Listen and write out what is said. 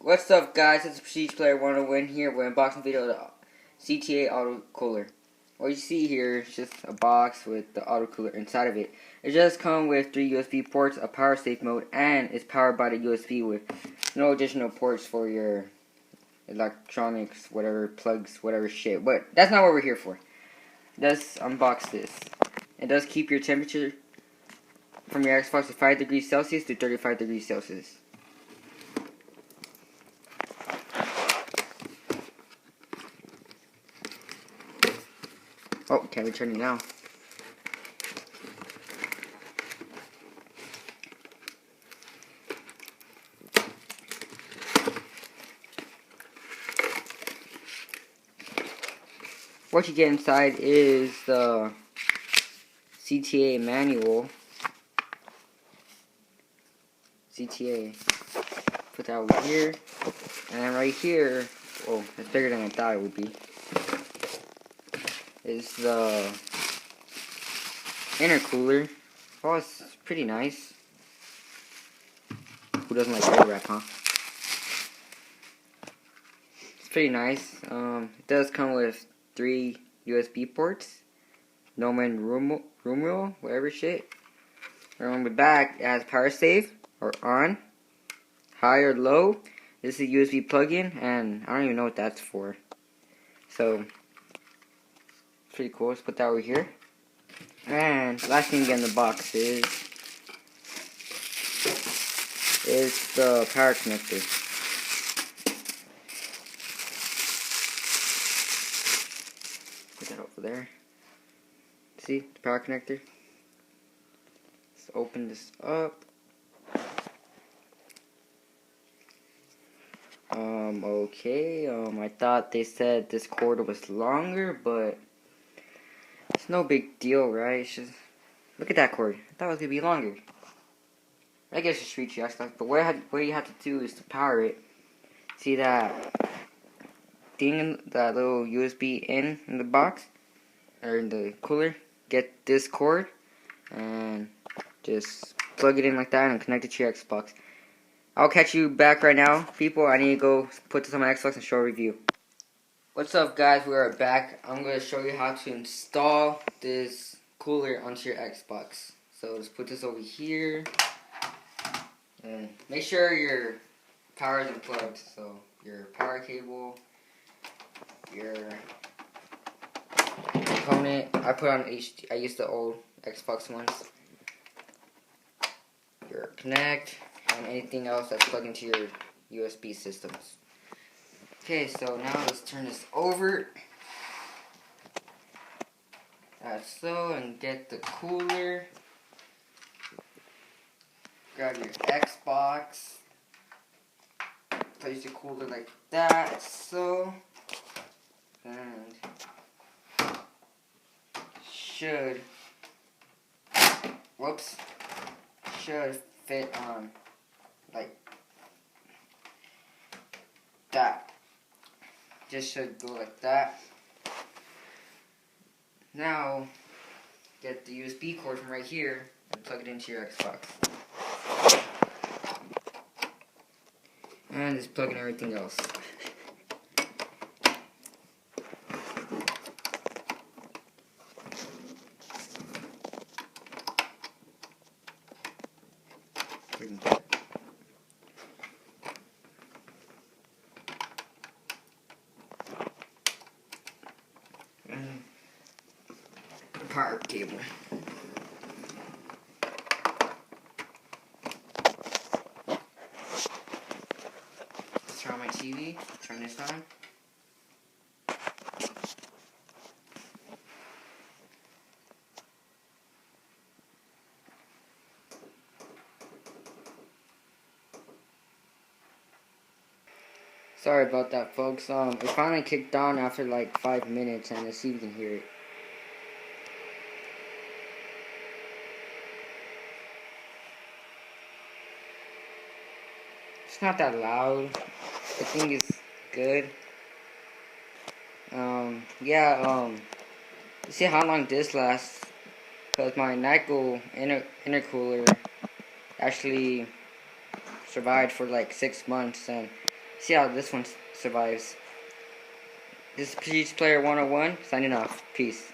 What's up, guys? It's Prestige Player 101 here. We're unboxing video of the CTA auto cooler. What you see here is just a box with the auto cooler inside of it. It just comes with 3 USB ports, a power safe mode, and it's powered by the USB with no additional ports for your electronics, whatever, plugs, whatever shit. But that's not what we're here for. Let's unbox this. It does keep your temperature from your Xbox at 5 degrees Celsius to 35 degrees Celsius. Oh, can't return it now. What you get inside is the CTA manual. CTA. Put that over here. And then right here, oh, it's bigger than I thought it would be, is the intercooler. Oh, it's pretty nice. Who doesn't like bubble wrap, huh? It's pretty nice. It does come with 3 USB ports. Roman numeral, whatever shit. And on the back, it has power save, or on, high or low. This is a USB plug-in, and I don't even know what that's for. So, it's pretty cool. Let's put that over here. And last thing you get in the box is the power connector. Put that over there. See the power connector? Let's open this up. Okay, I thought they said this cord was longer, but it's no big deal, right? It's just, look at that cord. I thought it was gonna be longer. I guess it's street stuff, but what you have to do is to power it. See that thing, that little USB in the box, or in the cooler? Get this cord, and just plug it in like that and connect it to your Xbox. I'll catch you back right now, people. I need to go put this on my Xbox and show a review. What's up, guys? We are back. I'm going to show you how to install this cooler onto your Xbox. So let's put this over here. And make sure your power is unplugged. So your power cable, your component. I put on HD. I used the old Xbox ones. Your Connect. And anything else that's plugged into your USB systems. Okay, so now let's turn this over. That's so, and get the cooler. Grab your Xbox. Place your cooler like that, so. And should fit on like that. Just should go like that. Now get the USB cord from right here and plug it into your Xbox. And just plug in everything else. Power cable. Let's turn on my TV. Turn this on. Sorry about that, folks. It finally kicked on after like 5 minutes, and let's see if you can hear it. It's not that loud. The thing is good. Let's see how long this lasts. Because my Nyko intercooler actually survived for like 6 months, and See how this one survives. This is Prestige Player 101, signing off. Peace.